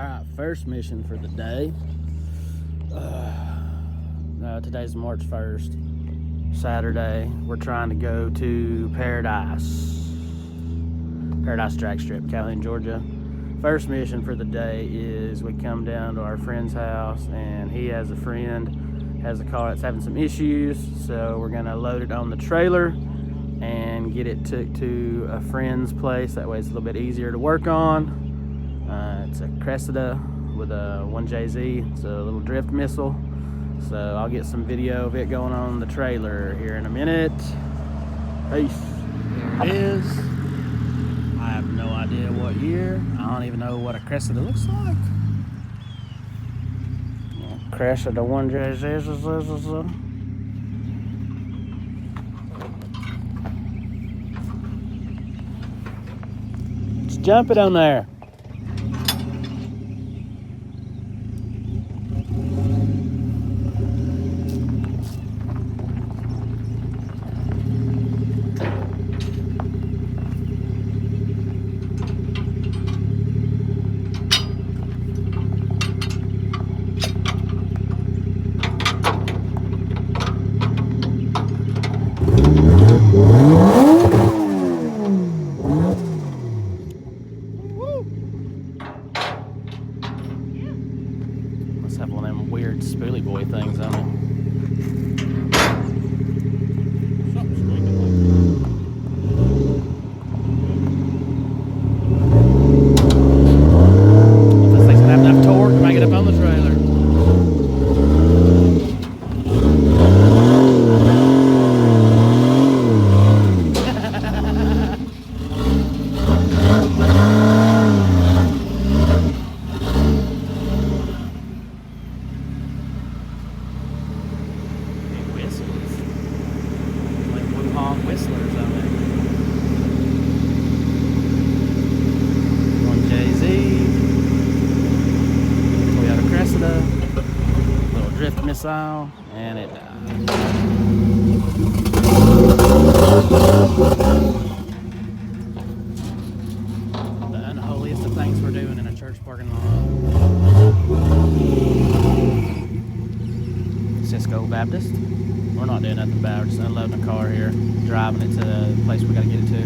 Alright, first mission for the day. Today's March 1st, Saturday. We're trying to go to Paradise Drag Strip, Calhoun, Georgia. First mission for the day is we come down to our friend's house, and he has a friend, has a car that's having some issues, so we're going to load it on the trailer and get it took to a friend's place. That way it's a little bit easier to work on. It's a Cressida with a 1JZ. It's a little drift missile. So I'll get some video of it going on the trailer here in a minute. Peace. Here it is. I have no idea what year. I don't even know what a Cressida looks like. Cressida 1JZ. Just jump it on there. Must have one of them weird spoolie boy things on it. Something's squeaking like that. If this thing's gonna have enough torque to make it up on the trailer. Whistlers on it. 1JZ, Toyota Cressida, little drift missile, and it died. The unholiest of things we're doing in a church parking lot. Cisco Baptist. We're not doing nothing bad. We're just unloading a car here, driving it to the place we got to get it to.